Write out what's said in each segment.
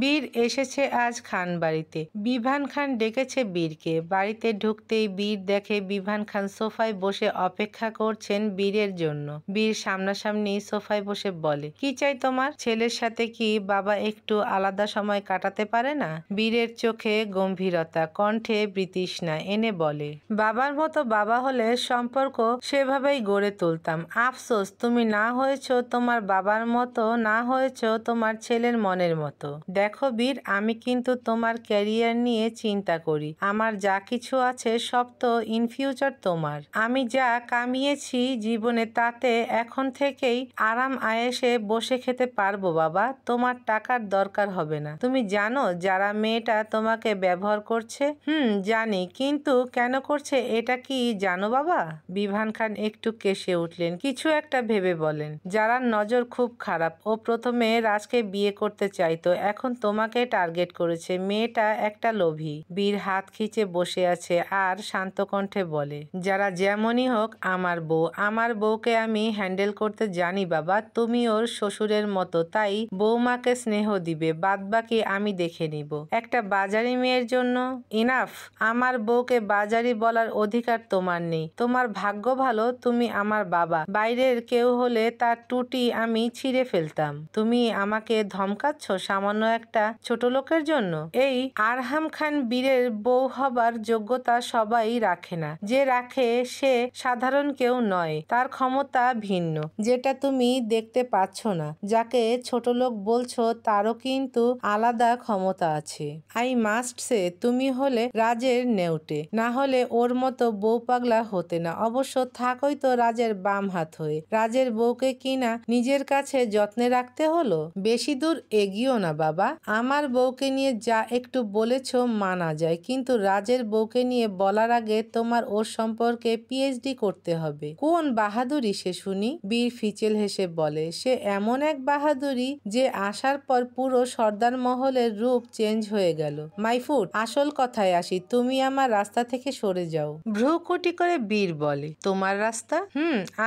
বীর এসেছে আজ খান বাড়িতে। বিভান খান ডেকেছে বীরকে। বাড়িতে ঢুকতেই বীর দেখে বিভান খান সোফায় বসে অপেক্ষা করছেন বীরের জন্য। বীর সামনাসামনি সোফায় বসে বলে, কি চাই তোমার? ছেলের সাথে কি বাবা একটু আলাদা সময় কাটাতে পারে না? বীরের চোখে গম্ভীরতা, কণ্ঠে বিতৃষ্ণা এনে বলে, বাবার মতো বাবা হলে সম্পর্ক সেভাবেই গড়ে তুলতাম। আফসোস তুমি না হয়েছ তোমার বাবার মতো, না হয়েছ তোমার ছেলের মনের মতো। দেখো বীর, আমি কিন্তু তোমার ক্যারিয়ার নিয়ে চিন্তা করি। আমার যা কিছু আছে সব তো ইন ফিউচার তোমার। আমি যা কামিয়েছি জীবনে তাতে এখন থেকেই আরাম আয়েসে বসে খেতে পারবো বাবা। তোমার টাকার দরকার হবে না। তুমি জানো যারা মেয়েটা তোমাকে ব্যবহার করছে? জানি, কিন্তু কেন করছে এটা কি জানো বাবা? বিভান খান একটু কেসে উঠলেন, কিছু একটা ভেবে বলেন, যারার নজর খুব খারাপ। ও প্রথমে রাজকে বিয়ে করতে চাইতো, এখন তোমাকে টার্গেট করেছে। মেয়েটা একটা লোভী। বীর হাত খিচে বসে আছে আর শান্ত কণ্ঠে বলে, যারা যেমনই হোক আমার বউ। আমার বউকে আমি হ্যান্ডেল করতে জানি বাবা। তুমি ওর শ্বশুরের মতো, তাই বৌমাকে স্নেহ দিবে, বাদবাকি আমি দেখে নিব। একটা বাজারি মেয়ের জন্য ইনাফ। আমার বউকে বাজারি বলার অধিকার তোমার নেই। তোমার ভাগ্য ভালো তুমি আমার বাবা। বাইরের কেউ হলে তার টুটি আমি ছিঁড়ে ফেলতাম। তুমি আমাকে ধমকাচ্ছ সামান্য একটা ছোট লোকের জন্য? এই আরহাম খান বীরের বউ হবার যোগ্যতা সবাই রাখে না। যে রাখে সে সাধারণ কেউ নয়, তার ক্ষমতা ভিন্ন, যেটা তুমি দেখতে পাচ্ছ না। যাকে ছোট লোক বলছো তারও কিন্তু আলাদা ক্ষমতা আছে। আই মাস্ট সে, তুমি হলে রাজের নেউটে, না হলে ওর মতো বউ পাগলা হতে না। অবশ্য থাকোই তো রাজের বাম হাত হয়ে। রাজের বউকে কিনা নিজের কাছে যত্নে রাখতে হলো। বেশি দূর এগিয়েও না বাবা। আমার বউকে নিয়ে যা একটু বলেছ মানা যায়, কিন্তু রাজের বউকে নিয়ে বলার আগে তোমার ওর সম্পর্কে পিএইচডি করতে হবে। কোন বাহাদুরি সে শুনি? বীর ফিচেল হেসে বলে, সে এমন এক বাহাদুরি যে আসার পর পুরো সর্দার মহলের রূপ চেঞ্জ হয়ে গেল। মাই ফুট, আসল কথায় আসি, তুমি আমার রাস্তা থেকে সরে যাও। ভ্রুকুটি করে বীর বলে, তোমার রাস্তা?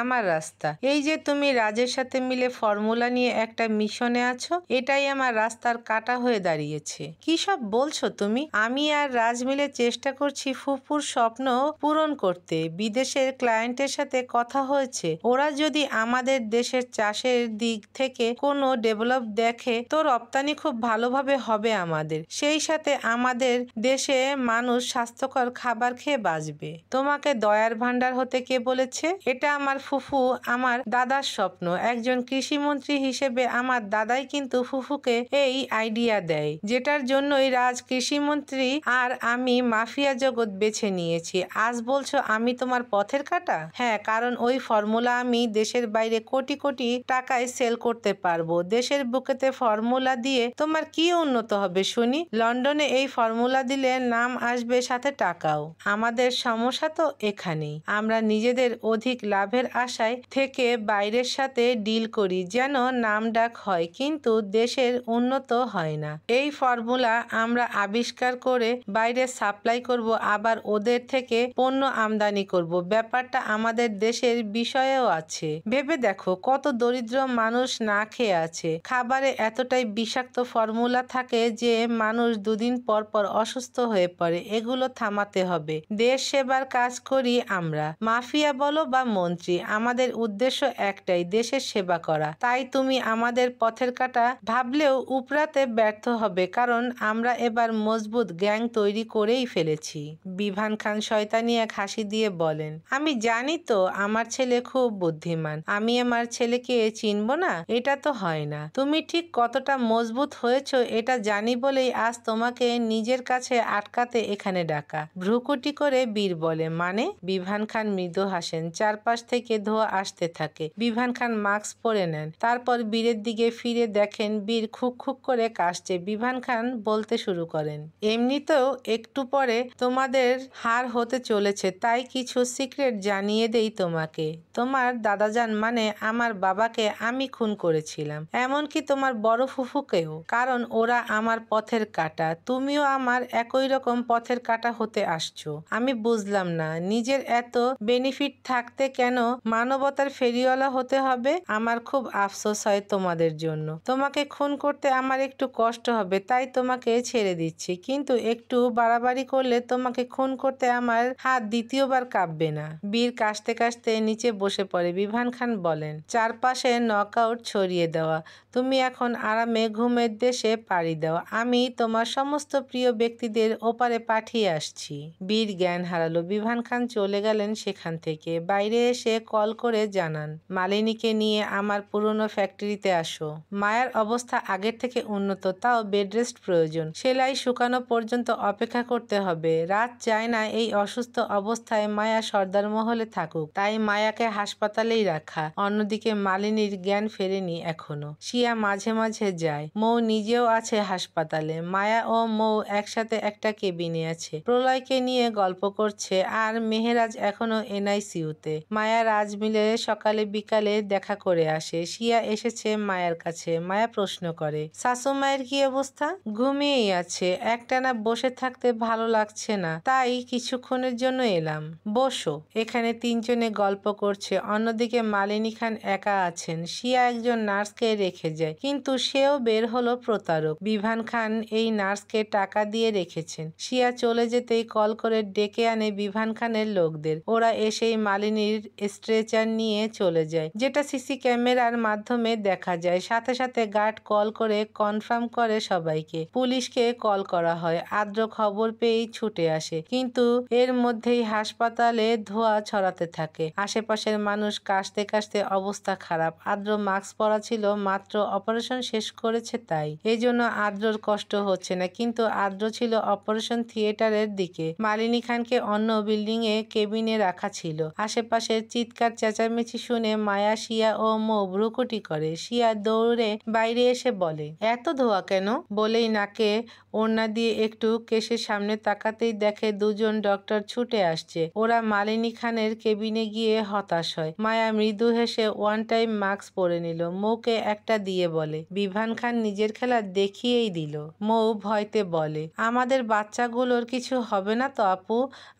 আমার রাস্তা। এই যে তুমি রাজের সাথে মিলে ফর্মুলা নিয়ে একটা মিশনে আছো, এটাই আমার রাস্তার কাটা হয়ে দাঁড়িয়েছে। কি সব বলছো তুমি? আমি আর রাজ মিলে চেষ্টা করছি ফুপুর স্বপ্ন পূরণ করতে। বিদেশের ক্লায়েন্টের সাথে কথা হয়েছে, ওরা যদি আমাদের দেশের চাষের দিক থেকে কোনো ডেভেলপ দেখে তো রপ্তানি খুব ভালোভাবে হবে আমাদের। সেই সাথে আমাদের দেশে মানুষ স্বাস্থ্যকর খাবার খেয়ে বাঁচবে। তোমাকে দয়ার ভান্ডার হতে কে বলেছে? এটা আমার ফুফু, আমার দাদার স্বপ্ন। একজন কৃষিমন্ত্রী হিসেবে আমার দাদাই কিন্তু ফুফুকে এই আইডিয়া দেয়, যেটার জন্যই রাজ কৃষিমন্ত্রী আর আমি মাফিয়া জগৎ বেছে নিয়েছি। আজ বলছো আমি তোমার পথের কাঁটা? হ্যাঁ, কারণ ওই ফর্মুলা আমি দেশের বাইরে কোটি কোটি টাকায় সেল করতে পারবো। দেশের বুকেতে ফর্মুলা দিয়ে তোমার কি উন্নত হবে শুনি? লন্ডনে এই ফর্মুলা দিলে নাম আসবে, সাথে টাকাও। আমাদের সমস্যা তো এখানেই। আমরা নিজেদের অধিক লাভের আশায় থেকে বাইরের সাথে ডিল করি যেন নাম ডাক হয়, কিন্তু দেশের উন্নত হয় না। এই ফর্মুলা আমরা আবিষ্কার করে বাইরে সাপ্লাই করব, আবার ওদের থেকে পণ্য আমদানি করব। ব্যাপারটা আমাদের দেশের বিষয়েও আছে। ভেবে দেখো কত দরিদ্র মানুষ না খেয়ে আছে। খাবারে এতটাই বিষাক্ত ফর্মুলা থাকে যে মানুষ দুদিন পর পর অসুস্থ হয়ে পড়ে। এগুলো থামাতে হবে। দেশ সেবার কাজ করি আমরা। মাফিয়া বলো বা মন্ত্রী, আমাদের উদ্দেশ্য একটাই, দেশের সেবা করা। তাই তুমি আমাদের পথের কাঁটা ভাবলেও উপরাতে ব্যর্থ হবে, কারণ আমরা এবার মজবুত গ্যাং তৈরি করেই ফেলেছি। বিভান খান শয়তানি এক হাসি দিয়ে বলেন, আমি জানি তো আমার ছেলে খুব বুদ্ধিমান। আমি আমার ছেলেকে চিনব না? এটা তো হয় না। তুমি ঠিক কতটা মজবুত হয়েছো এটা জানি বলেই আজ তোমাকে নিজের কাছে আটকাতে এখানে ডাকা। ভ্রুকুটি করে বীর বলে, মানে? বিভান খান মৃদু হাসেন। চারপাশ থেকে ধোঁয়া আসতে থাকে। বিভান খান মাস্ক পরে নেন। তারপর বীরের দিকে ফিরে দেখেন বীর খুক খুক করে কাশছে। বিভান খান বলতে শুরু করেন, এমনিতেও একটু পরে তোমাদের হার হতে চলেছে, তাই কিছু সিক্রেট জানিয়ে দেই তোমাকে। তোমার দাদাজান মানে আমার বাবাকে আমি খুন করেছিলাম, এমনকি তোমার বড় ফুফুকেও, কারণ ওরা আমার পথের কাঁটা। তুমিও আমার একই রকম পথের কাঁটা হতে আসছো। আমি বুঝলাম না, নিজের এত বেনিফিট থাকতে কেন মানবতার ফেরিওয়ালা হতে হবে? আমার খুব আফসোস হয় তোমাদের জন্য। তোমাকে খুন করতে আমার একটু একটু কষ্ট হবে তাই তোমাকে ছেড়ে দিচ্ছি, কিন্তু একটু বাড়াবাড়ি করলে তোমাকে খুন করতে আমার হাত দ্বিতীয়বার কাঁপবে না। বীর কাশতে কাশতে নিচে বসে পড়ে। বিভান খান বলেন, চারপাশে নকআউট ছড়িয়ে দেওয়া, তুমি এখন আরামে ঘুমের দেশে পাড়ি দাও, আমি তোমার সমস্ত প্রিয় ব্যক্তিদের ওপারে পাঠিয়ে আসছি। বীর জ্ঞান হারালো। বিভান খান চলে গেলেন সেখান থেকে। বাইরে এসে কল করে জানান, মালিনীকে নিয়ে আমার পুরনো ফ্যাক্টরিতে আসো। মায়ার অবস্থা আগের থেকে উন্নত, তাও বেড রেস্ট প্রয়োজন। সেলাই শুকানো পর্যন্ত অপেক্ষা করতে হবে। রাত চায় না এই অসুস্থ অবস্থায় মায়া সর্দার মহলে থাকুক, তাই মায়াকে হাসপাতালেই রাখা। অন্যদিকে মালিনীর জ্ঞান ফেরেনি এখনো। শিয়া মাঝে মাঝে যায়। মৌ নিজেও আছে হাসপাতালে। মায়া ও মৌ একসাথে একটা কেবিনে আছে। প্রলয়কে নিয়ে গল্প করছে, আর মেহেরাজ এখনো এনআইসিইউতে। মায়া রাজমিলে সকালে বিকালে দেখা করে আসে। শিয়া এসেছে মায়ার কাছে। মায়া প্রশ্ন করে, শাশু মায়ের কি অবস্থা? ঘুমিয়েই আছে, একটানা বসে থাকতে ভালো লাগছে না, তাই কিছুক্ষণের জন্য এলাম। বসো। এখানে তিনজনে গল্প করছে। অন্যদিকে মালিনী খান একা আছেন। শিয়া একজন নার্সকে রেখে যায়, কিন্তু সেও বের হলো প্রতারক। বিভান খান এই নার্সকে টাকা দিয়ে রেখেছেন। শিয়া চলে যেতেই কল করে ডেকে আনে বিভান খানের লোকদের। ওরা এসেই মালিনীর স্ট্রেচার নিয়ে চলে যায়, যেটা সিসি ক্যামেরার মাধ্যমে দেখা যায়। সাথে সাথে গার্ড কল করে কনফার্ম করে সবাইকে। পুলিশকে কল করা হয়। আদ্র খবর পেয়েই ছুটে আসে, কিন্তু এর মধ্যেই হাসপাতালে ধোঁয়া ছড়াতে থাকে। আশেপাশের মানুষ কাশতে কাশতে অবস্থা খারাপ। আদ্র মাস্ক পরা ছিল, মাত্র অপারেশন শেষ করেছে, তাই এজন্য আদ্রর কষ্ট হচ্ছে না, কিন্তু আদ্র ছিল অপারেশন থিয়েটারের দিকে। মালিনী খানকে অন্য বিল্ডিং এ কেবিনে রাখা ছিল। আশেপাশের চিৎকার চেঁচামেচি শুনে মায়া, শিয়া ও মৌ ভ্রুকুটি করে। শিয়া দৌড়ে বাইরে এসে বলে, এত ধোঁয়া কেন? বলেই নাকে ওড়না দিয়ে একটু কেশের সামনে তাকাতেই দেখে দুজন ডক্টর ছুটে আসছে। ওরা মালিনী খানের কেবিনে গিয়ে হতাশ হয়। মায়া মৃদু হেসে ওয়ান টাইম মাস্ক পরে নিল। মৌকে একটা দিয়ে বলে, বিভান খান নিজের খেলা দেখিয়েই দিল। মৌ ভয়তে বলে, আমাদের বাচ্চাগুলোর কিছু হবে না তো আপু?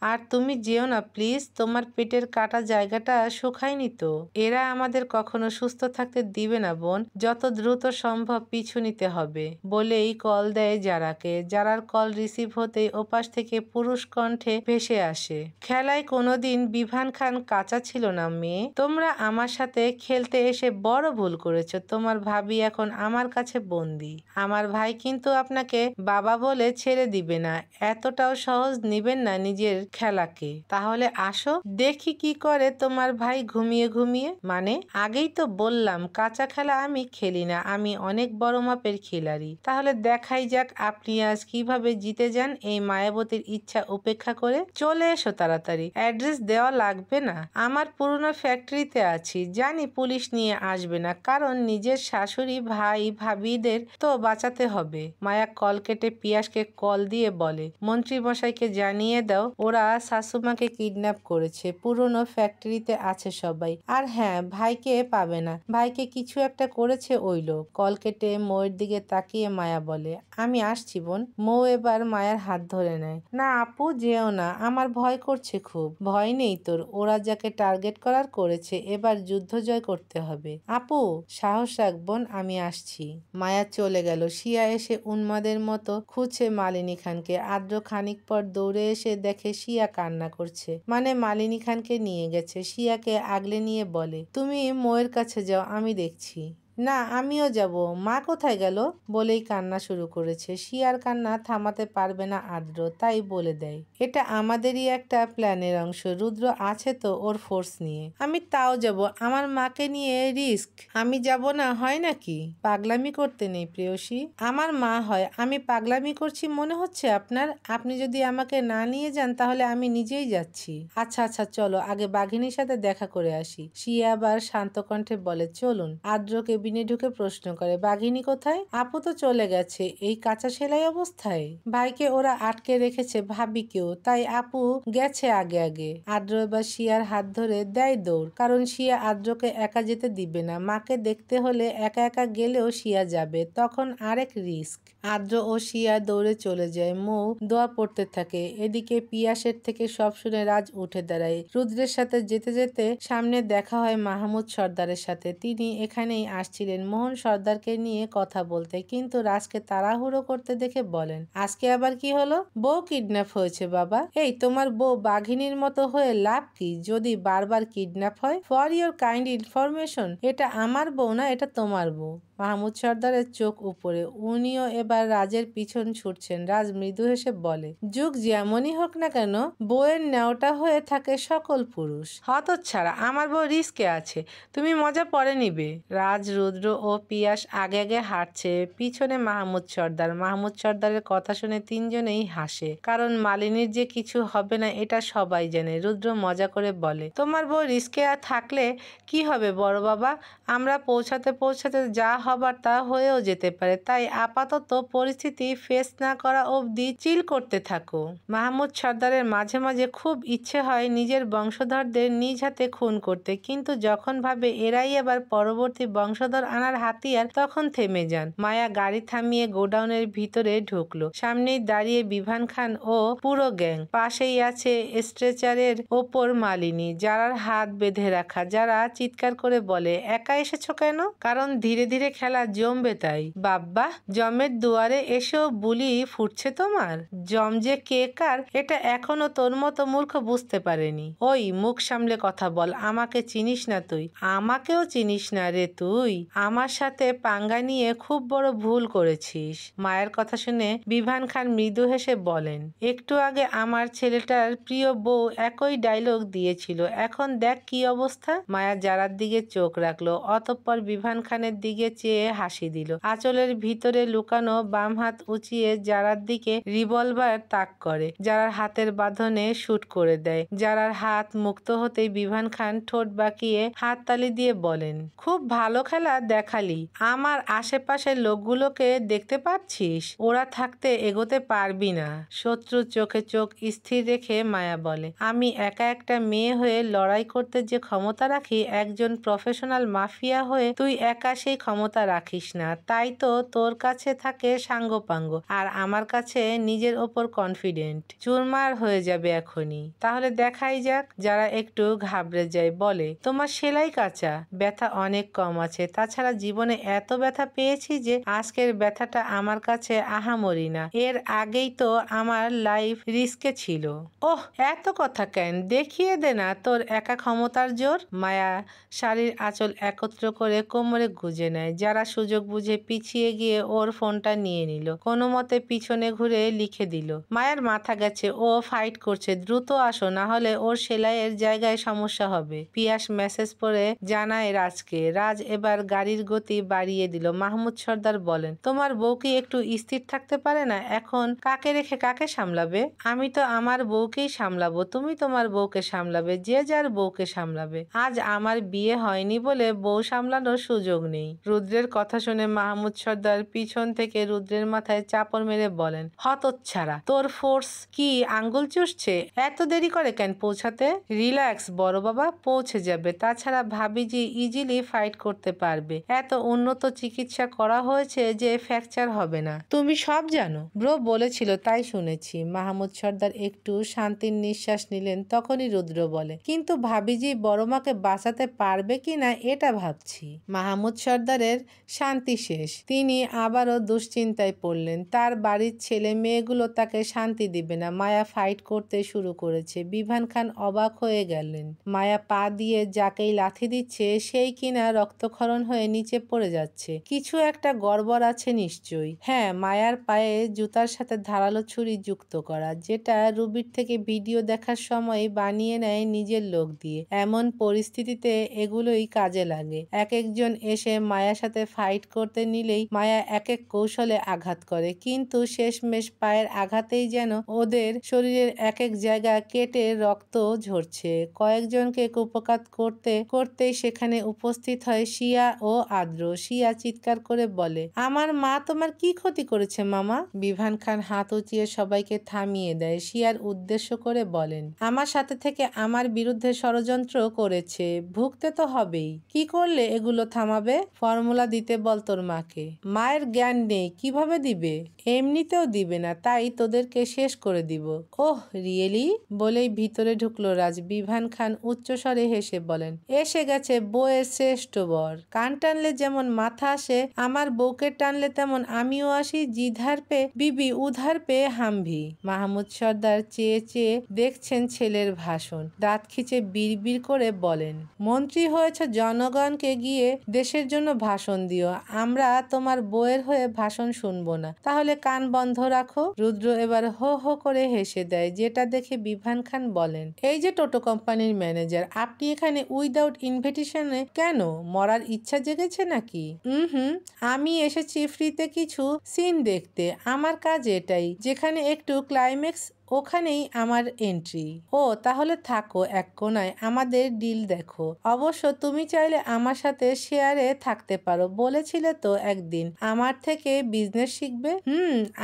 আর তুমি যেও না প্লিজ, তোমার পেটের কাটা জায়গাটা শুকায়নি তো? এরা আমাদের কখনো সুস্থ থাকতে দিবে না বোন, যত দ্রুত সম্ভব পিছু নিতে হবে। বলেই কল দেয় যারাকে। যারার কল রিসিভ হতেই ওপাশ থেকে পুরুষ কণ্ঠে ভেসে আসে, খেলায় কোনোদিন বিভান খান কাঁচা ছিল না মেয়ে, তোমরা আমার সাথে খেলতে এসে বড় ভুল করেছো। তোমার ভাবি এখন আমার কাছে বন্দি। আমার ভাই কিন্তু আপনাকে বাবা বলে ছেড়ে দিবে না, এতটাও সহজ নিবেন না নিজের খেলাকে। তাহলে আসো, দেখি কি করে তোমার ভাই ঘুমিয়ে ঘুমিয়ে। মানে আগেই তো বললাম কাঁচা খেলা আমি খেলি না, আমি অনেক বড় মাপের খিলাড়ি। তাহলে দেখাই যাক আপনি আজ কিভাবে জিতে যান এই মায়াবতীর ইচ্ছা উপেক্ষা করে। চলে এসো তাড়াতাড়ি, অ্যাড্রেস দেওয়া লাগবে না, আমার পুরনো ফ্যাক্টরিতে আছি। জানি পুলিশ নিয়ে আসবে না, কারণ নিজের শাশুড়ি ভাই ভাবিদের তো বাঁচাতে হবে। মায়া কল কেটে পিয়াসকে কল দিয়ে বলে, মন্ত্রী মশাইকে জানিয়ে দাও ওরা শাশুমাকে কিডন্যাপ করেছে, পুরনো ফ্যাক্টরিতে আছে সবাই। আর হ্যাঁ, ভাইকে পাবে না, ভাইকে কিছু একটা করেছে ওই লোক। কল কেটে মৌয়ের দিকে তাকিয়ে মায়া বলে, আমি আসছি বোন। মৌ এবার মায়ার হাত ধরে নেয়। না আপু, যেও না, আমার ভয় করছে খুব। ভয় নেই তোর, ওরা যাকে টার্গেট করার করেছে, এবার যুদ্ধ জয় করতে হবে। আপু সাহস রাখ বোন, আমি আসছি। মায়া চলে গেল। শিয়া এসে উন্মাদের মতো খুঁজছে মালিনী খানকে। আদ্র খানিক পর দৌড়ে এসে দেখে শিয়া কান্না করছে, মানে মালিনী খানকে নিয়ে গেছে। শিয়াকে আগলে নিয়ে বলে, তুমি মৌয়ের কাছে যাও, আমি দেখছি। না, আমিও যাব। মা কোথায় গেল? বলেই কান্না শুরু করেছে। শিয়ার কান্না থামাতে পারবে না আদ্র, তাই বলে দেয়, এটা আমাদেরই একটা প্ল্যানের অংশ। রুদ্র আছে তো ওর ফোর্স নিয়ে। আমি তাও যাব, আমার মাকে নিয়ে রিস্ক আমি যাব না, হয় নাকি? পাগলামি করতে নেই প্রেয়সী, আমার মা হয়। আমি পাগলামি করছি মনে হচ্ছে আপনার? আপনি যদি আমাকে না নিয়ে যান তাহলে আমি নিজেই যাচ্ছি। আচ্ছা আচ্ছা চলো, আগে বাঘিনীর সাথে দেখা করে আসি। শিয়া আবার শান্ত কণ্ঠে বলে, চলুন। আদ্র কেবিনে ঢুকে প্রশ্ন করে, বাঘিনী কোথায়? আপু তো চলে গেছে এই কাঁচা সেলাই অবস্থায়। ভাইকে ওরা আটকে রেখেছে ভাবিকেও, তাই আপু গেছে আগে আগে। আদ্র এবার শিয়ার হাত ধরে দেয় দৌড়, কারণ শিয়া আদ্রকে একা যেতে দিবে না। মাকে দেখতে হলে একা একা গেলেও শিয়া যাবে, তখন আরেক রিস্ক। আদ্র ও শিয়া দৌড়ে চলে যায়। মৌ দোয়া পড়তে থাকে। এদিকে পিয়াসের থেকে সব শুনে রাজ উঠে দাঁড়ায়। রুদ্রের সাথে যেতে যেতে সামনে দেখা হয় মাহমুদ সর্দারের সাথে। তিনি এখানেই আসছিলেন মোহন সর্দারকে নিয়ে কথা বলতে, কিন্তু রাজকে তাড়াহুড়ো করতে দেখে বলেন, আজকে আবার কি হলো? বউ কিডন্যাপ হয়েছে বাবা। এই তোমার বউ বাঘিনীর মতো হয়ে লাভ কি যদি বারবার কিডন্যাপ হয়? ফর ইউর কাইন্ড ইনফরমেশন, এটা আমার বউ না, এটা তোমার বউ। মাহমুদ সর্দারের চোখ উপরে। উনিও এবার রাজের পিছন ছুটছেন। রাজ মৃদু হেসে বলে, যুগ যেমনই হোক না কেন, বউয়ের নেওটা হয়ে থাকে সকল পুরুষ। হতচ্ছাড়া, আমার বউ রিস্কে আছে, তুমি মজা পরে নিবে। রাজ, রুদ্র ও পিয়াস আগে আগে হাঁটছে, পিছনে মাহমুদ সর্দার। মাহমুদ সর্দারের কথা শুনে তিনজনেই হাসে, কারণ মালিনীর যে কিছু হবে না এটা সবাই জানে। রুদ্র মজা করে বলে, তোমার বউ রিস্কে থাকলে কি হবে বড় বাবা? আমরা পৌঁছাতে পৌঁছাতে যা হবার তা হয়েও যেতে পারে, তাই আপাতত পরিস্থিতি ফেস না করা অবধি চিল করতে থাকো। মাহমুদ সর্দারের মাঝে মাঝে খুব ইচ্ছে হয় নিজের বংশধরদের নিজ হাতে খুন করতে, কিন্তু যখন ভাবে এরাই এবার পরবর্তী বংশধর আনার হাতিয়ার, তখন থেমে যান। মায়া গাড়ি থামিয়ে গোডাউনের ভিতরে ঢুকলো। সামনেই দাঁড়িয়ে বিভান খান ও পুরো গ্যাং। পাশেই আছে স্ট্রেচারের ওপর মালিনী, যারার হাত বেঁধে রাখা। যারা চিৎকার করে বলে, একা এসেছো কেন? কারণ ধীরে ধীরে খেলা জমবে তাই। বাব্বা, জমের দুয়ারে এসেও বুলি ফুটছে তোমার? জম যে কে কার এটা এখনো তোর মতো মূর্খ বুঝতে পারেনি। ওই, মুখ সামলে কথা বল, আমাকে চিনিস না তুই? আমাকেও চিনিস না রে তুই? আমার সাথে পাঙ্গা নিয়ে খুব বড় ভুল করেছিস। মায়ের কথা শুনে বিভান খান মৃদু হেসে বলেন, একটু আগে আমার ছেলেটার প্রিয় বউ একই ডায়লগ দিয়েছিল, এখন দেখ কি অবস্থা। মায়া যারার দিকে চোখ রাখলো, অতঃপর বিভান খানের দিকে চেয়ে হাসি দিল। আঁচলের ভিতরে লুকানো বাম হাত উঁচিয়ে যারার দিকে রিভলভার তাক করে। যারার হাতের বাঁধনে শুট করে দেয়। যারার হাত মুক্ত হতেই বিভান খান ঠোঁট বাঁকিয়ে হাততালি দিয়ে বলেন, খুব ভালো খেলা দেখালি। আমার আশেপাশের লোকগুলোকে দেখতে পাচ্ছিস? ওরা থাকতে এগোতে পারবি না। শত্রুর চোখে চোখ স্থির রেখে মায়া বলে, আমি একা একটা মেয়ে হয়ে লড়াই করতে যে ক্ষমতা রাখি, একজন প্রফেশনাল মাফিয়া হয়ে তুই একা সেই ক্ষমতা রাখিস না। তাই তো তোর কাছে থাকে সাঙ্গপাঙ্গ, আর আমার কাছে নিজের ওপর কনফিডেন্ট। চুরমার হয়ে যাবে এখনই। তাহলে দেখাই যাক। যারা একটু ঘাবড়ে যায় বলে, তোমার সেলাই কাঁচা, ব্যথা অনেক কম আছে। তাছাড়া জীবনে এত ব্যথা পেয়েছি যে আজকের ব্যথাটা আমার কাছে আহামরি না। এর আগেই তো আমার লাইফ রিস্কে ছিল। ওহ, এত কথা কেন? দেখিয়ে দে না তোর একা ক্ষমতার জোর। মায়া শাড়ির আঁচল একত্র করে কোমরে গুজে নেয়। যারা সুযোগ বুঝে পিছিয়ে গিয়ে ওর ফোনটা নিয়ে নিল। কোনো মতে পিছনে ঘুরে লিখে দিল, মায়ের মাথা গেছে, ও ফাইট করছে, দ্রুত আসো, না হলে ওর সেলাইয়ের জায়গায় সমস্যা হবে। পিয়াস মেসেজ পড়ে জানায় রাজকে। রাজ এবার গাড়ির গতি বাড়িয়ে দিল। মাহমুদ সর্দার বলেন, তোমার বউ কি একটু স্থির থাকতে পারে না? এখন কাকে রেখে কাকে সামলাবে? আমি তো আমার বউকেই সামলাবো, তুমি তোমার বউকে সামলাবে, যে যার বউকে সামলাবে। আজ আমার বিয়ে হয়নি বলে বউ সামলানোর সুযোগ নেই। রুদ্রের কথা শুনে মাহমুদ সর্দার পিছন থেকে রুদ্রের মাথায় চাপড় মেরে বলেন, হতচ্ছাড়া, তোর ফোর্স কি আঙ্গুল চুষছে? এত দেরি করে কেন পৌঁছাতে? রিল্যাক্স বড় বাবা, পৌঁছে যাবে। তাছাড়া ভাবিজি ইজিলি ফাইট করতে পারবে। এত উন্নত চিকিৎসা করা হয়েছে যে ফ্র্যাকচার হবে না। তুমি সব জানো? ব্রো বলেছিল তাই শুনেছি। মাহমুদ সর্দার একটু শান্তির নিঃশ্বাস নিলেন। তখনই রুদ্র বলে, কিন্তু ভাবিজি বড়মাকে বাঁচাতে পারবে কিনা এটা ভাবছি। মাহমুদ সর্দারের শান্তি শেষ। তিনি আবারও দুশ্চিন্তায় পড়লেন। তার বাড়ির ছেলে মেয়েগুলো তাকে শান্তি দিবে না। মায়া ফাইট করতে শুরু করেছে। বিভান খান অবাক হয়ে গেলেন। মায়া পা দিয়ে যাকেই লাথি দিচ্ছে সেই কিনা রক্তক্ষরণ হয়ে নিচে পড়ে যাচ্ছে। কিছু একটা গড়বড় আছে নিশ্চয়ই। হ্যাঁ, মায়ার পায়ে জুতার সাথে ধারালো ছুরি যুক্ত করা, যেটা রুবির থেকে ভিডিও দেখার সময় বানিয়ে নেয় নিজের লোক দিয়ে। এমন পরিস্থিতিতে এগুলোই কাজে লাগে। এক একজন এসে মায়ার সাথে ফাইট করতে নিলেই মায়া এক এক কৌশলে আঘাত করে, কিন্তু শেষমেশ পায়ের আঘাতেই যেন ওদের শরীরের এক এক জায়গা কেটে রক্ত ঝরছে। কয়েকজনকে কুপকাত করতে করতেই সেখানে উপস্থিত হয় শিয়া ও আদ্র। শিয়া চিৎকার করে বলে, আমার মা তোমার কি ক্ষতি করেছে মামা? বিভান খান হাত উঁচিয়ে সবাইকে থামিয়ে দেয়। শিয়ার উদ্দেশ্য করে বলেন, আমার সাথে থেকে আমার বিরুদ্ধে ষড়যন্ত্র করেছে, ভুগতে তো হবেই। কি করলে এগুলো থামাবে? ফর্মুলা দিতে বল তোর মাকে। মায়ের জ্ঞান নেই, কিভাবে দিবে? এমনিতেও দিবে না, তাই তোদেরকে শেষ করে দিব। Oh really? বলেই ভিতরে ঢুকলো রাজ। বিভান খান উচ্চস্বরে হেসে বলেন, এসে গেছে বউয়ের শ্রেষ্ঠ বর। কান টানলে যেমন মাথা আসে, আমার বউকে টানলে তেমন আমিও আসি। জিধার পে বিবি উধার পে হামভি। মাহমুদ সর্দার চেয়ে চেয়ে দেখছেন ছেলের ভাষণ। দাঁত খিচে বিড়বিড় করে বলেন, মন্ত্রী হয়েছ, জনগণকে গিয়ে দেশের জন্য ভাষণ দিও। আমরা তোমার বউয়ের হয়ে ভাষণ শুনবো না, তাহলে কান বন্ধ রাখো। রুদ্র এবার হো হো করে হেসে দেয়, যেটা দেখে বিভান খান বলেন, এই যে টোটো কোম্পানির ম্যানেজার, আপনি এখানে উইদাউট ইনভিটেশনে কেন? মরার ইচ্ছা জেগেছে নাকি? হুম, আমি এসেছি ফ্রিতে কিছু সিন দেখতে। আমার কাজ এটাই, যেখানে একটু ক্লাইম্যাক্স ওখানেই আমার এন্ট্রি। ও তাহলে থাকো এক কোনায়, আমাদের ডিল দেখো। অবশ্য তুমি চাইলে আমার সাথে শেয়ারে থাকতে পারো। বলেছিলে তো একদিন আমার থেকে বিজনেস শিখবে।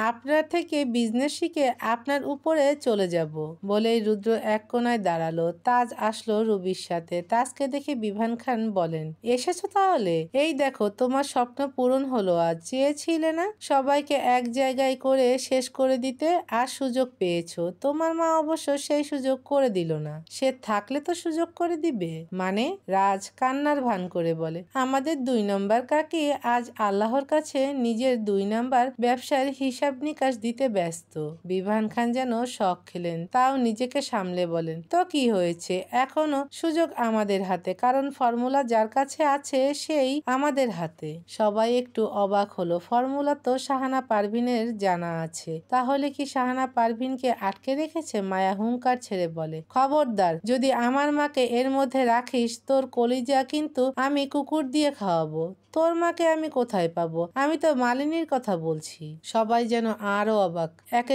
আপনার থেকে বিজনেস শিখে আপনার উপরে চলে যাব। বলেই রুদ্র এক কোনায় দাঁড়ালো। তাজ আসলো রুবির সাথে। তাজকে দেখে বিভান খান বলেন, এসেছো তাহলে? এই দেখো তোমার স্বপ্ন পূরণ হলো আজ। চেয়েছিলে না সবাইকে এক জায়গায় করে শেষ করে দিতে, আর সুযোগ পেয়েছো। তোমার মা অবশ্য সেই সুযোগ করে দিল না। সে থাকলে তো সুযোগ করে দিবে। মানে? রাজ কান্নার ভান করে বলে, আমাদের 2 নম্বর কাকি আজ আল্লাহর কাছে নিজের 2 নম্বর ব্যবসার হিসাব নিকাশ দিতে ব্যস্ত। বিভান খান যেন শখ খেলেন, তাও নিজেকে সামলে বলেন, তো কি হয়েছে? এখনো সুযোগ আমাদের হাতে, কারণ ফর্মুলা যার কাছে আছে সেই আমাদের হাতে। সবাই একটু অবাক হলো। ফর্মুলা তো শাহানা পারভিনের জানা আছে, তাহলে কি শাহানা পারভিনকে আটকে রেখেছে? মায়া হুঙ্কার ছেড়ে বলে, খবরদার, যদি আমার মাকে এর মধ্যে রাখিস, তোর কলিজা কিন্তু আমি কুকুর দিয়ে খাওয়াবো। তোর মাকে আমি কোথায় পাবো? আমি তো মালিনীর কথা বলছি। সবাই যেন আরো অবাক। এক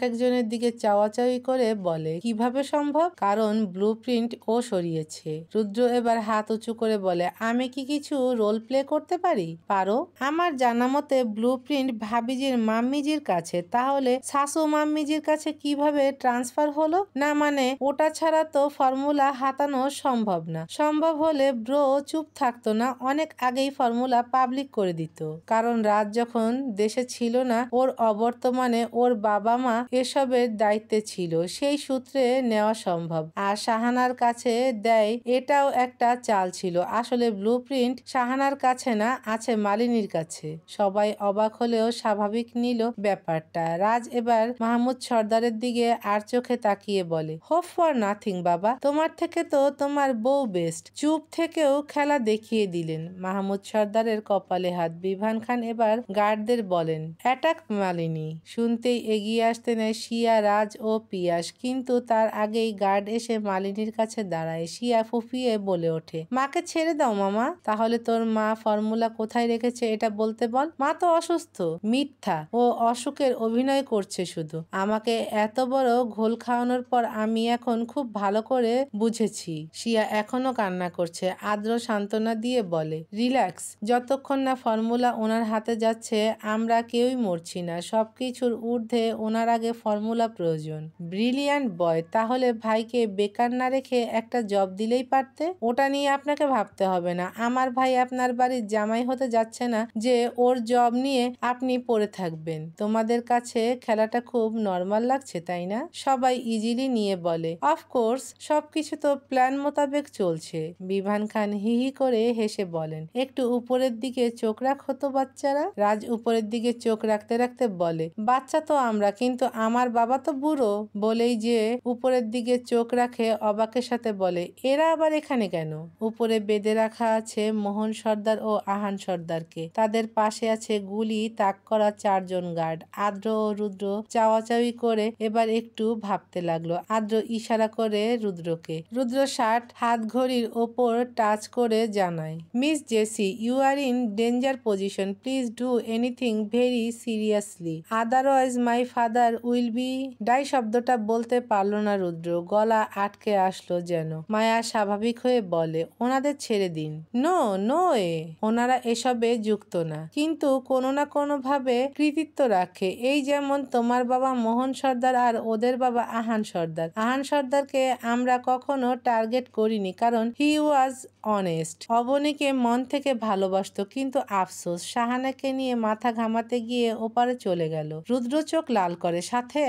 একজনের দিকে চাওয়াচাওয়ি করে বলে, কিভাবে সম্ভব? কারণ ব্লুপ্রিন্ট ও সরিয়েছে। রুদ্র এবার হাত উঁচু করে বলে, আমি কি কিছু রোল প্লে করতে পারি? পারো? আমার জানা মতে ব্লুপ্রিন্ট ভাবিজির মাম্মিজির কাছে, তাহলে শাশু মাম্মিজির কাছে কিভাবে ট্রান্সফার হলো? না মানে ওটা ছাড়া তো ফর্মুলা হাতানো সম্ভব না। সম্ভব হলে ব্রো চুপ থাকতো না, অনেক আগেই ফর্মুলা পাবলিক করে দিত। কারণ রাজ যখন দেশে ছিল না, ওর অবর্তমানে ওর বাবা মা এসবের দায়িত্বে ছিল, সেই সূত্রে নেওয়া সম্ভব। আর শাহানার কাছে দেয়, এটাও একটা চাল ছিল। আসলে ব্লুপ্রিন্ট শাহানার কাছে না, আছে মালিনীর কাছে। সবাই অবাক হলেও স্বাভাবিক নিল ব্যাপারটা। রাজ এবার মাহমুদ সর্দারের দিকে আর চোখে তাকিয়ে বলে, হোপ ফর নাথিং বাবা, তোমার থেকে তো তোমার বউ বেস্ট। চুপ থেকেও খেলা দেখিয়ে দিলেন। মাহমুদ সর্দারের কপালে হাত। বিভান খান এবার গার্ডদের বলেন, অ্যাটাক মালিনী। শুনতেই এগিয়ে আসতে নেয় শিয়া, রাজ ও পিয়াস, কিন্তু তার আগেই গার্ড এসে মালিনীর কাছে দাঁড়ায়। শিয়া ফুফিয়ে বলে ওঠে, মাকে ছেড়ে দাও মামা। তাহলে তোর মা ফর্মুলা কোথায় রেখেছে এটা বলতে বল। মা তো অসুস্থ। মিথ্যা, ও অসুখের অভিনয় করছে শুধু। আমাকে এত বড় ঘোল খাওয়ানোর পর আমি এখন খুব ভালো করে বুঝেছি। শিয়া এখনো কান্না করছে। আদ্র সান্ত্বনা দিয়ে বলে, রিল্যাক্স, যতক্ষণ না ফর্মুলা ওনার হাতে যাচ্ছে আমরা কেউই মরছি না। সবকিছুর ঊর্ধ্বে ওনার আগে ফর্মুলা প্রয়োজন। ব্রিলিয়ান্ট বয়। তাহলে ভাইকে বেকার না রেখে একটা জব দিলেই পারতে। ওটা নিয়ে আপনাকে ভাবতে হবে না। আমার ভাই আপনার বাড়ির জামাই হতে যাচ্ছে না যে ওর জব নিয়ে আপনি পড়ে থাকবেন। তোমাদের কাছে খেলাটা খুব নর্মাল লাগছে তাই না? সবাই ইজিলি নিয়ে বলে, অফকোর্স, সবকিছু তো প্ল্যান মোতাবেক চলছে। বিভান খান হিহি করে হেসে বলেন, একটু উপরের দিকে চোখ রাখো তো বাচ্চারা। রাজ উপরের দিকে চোখ রাখতে রাখতে বলে, বাচ্চা তো আমরা, কিন্তু আমার বাবা তো বুড়ো। বলেই যে উপরের দিকে চোখ রাখে অবাকের সাথে বলে, এরা আবার এখানে কেন? উপরে বেঁধে রাখা আছে মোহন সর্দার ও আহান সর্দারকে। তাদের পাশে আছে গুলি তাক করা 4 জন গার্ড। আদ্র ও রুদ্র চাওয়াচাওয়ি করে এবার একটু ভাবতে লাগলো। আদ্র ইশারা করে রুদ্রকে। রুদ্র শার্ট হাত ঘড়ির ওপর টাচ করে জানায়, Miss Jessie, you are in danger position, please do anything very seriously, otherwise my father will be. Die শব্দটা বলতে পারল না রুদ্র, গলা আটকে আসলো যেন। মায়া স্বাভাবিক হয়ে বলে, ওনাদের ছেড়ে দিন। নো নো এ, ওনারা এসবে যুক্ত না, কিন্তু কোনো না কোনো ভাবে কৃতিত্ব রাখে। এই যেমন তোমার বাবা মোহন সর্দার সর্দার আর ওদের বাবা আহান সর্দার। আহান সর্দারকে আমরা কখনো টার্গেট করিনি, কারণ হি ওয়াজ অনেস্ট। অবনীকে মন থেকে ভালোবাসতো, কিন্তু আফসোস শাহানাকে নিয়ে মাথা ঘামাতে গিয়ে ওপারে চলে গেল। রুদ্র চোখ লাল করে, সাথে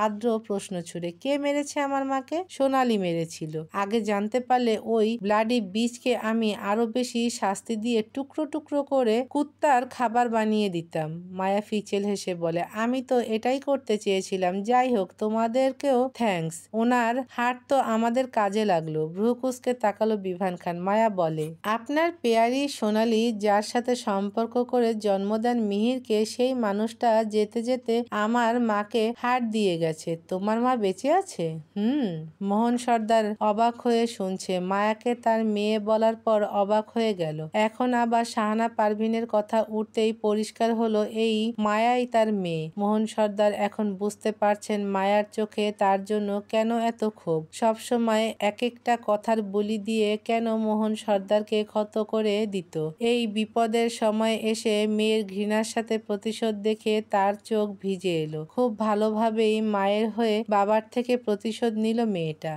আদ্র প্রশ্ন ছুড়ে, কে মেরেছে আমার মাকে? সোনালি মেরেছিল। আগে জানতে পারলে ওই ব্লাডি বীজকে আমি আরো বেশি শাস্তি দিয়ে টুকরো টুকরো করে কুত্তার খাবার বানিয়ে দিতাম। মায়া ফিচেল হেসে বলে, আমি তো এটাই করতে চেয়েছিলাম। যাই হোক, তোমাদেরকেও থ্যাঙ্কস। ওনার হাট তো আমাদের কাজে লাগলো। ভ্রুকুসকে তাকালো বিভান খান। মায়া বলে, আপনার পেয়ারি সোনালি যার সাথে সম্পর্ক করে জন্ম দেন মিহিরকে, সেই মানুষটা যেতে যেতে আমার মাকে হাট দিয়ে গেছে। তোমার মা বেঁচে আছে? মোহন সর্দার অবাক হয়ে শুনছে। মায়াকে তার মেয়ে বলার পর অবাক হয়ে গেল। এখন আবার শাহানা পারভিনের কথা উঠতেই পরিষ্কার হলো এই মায়াই তার মেয়ে। মোহন সর্দার এখন বুঝতে পারছেন মায়ার চোখে তার জন্য কেন এত ক্ষোভ। সবসময় এক একটা কথার বলি দিয়ে কেন মোহন সর্দারকে ক্ষত করে দিত। এই বিপদের সময় এসে মেয়ের ঘৃণার সাথে প্রতিশোধ দেখে তার চোখ ভিজে এলো। খুব ভালোভাবেই মায়ের হয়ে বাবার থেকে প্রতিশোধ নিল মেয়েটা।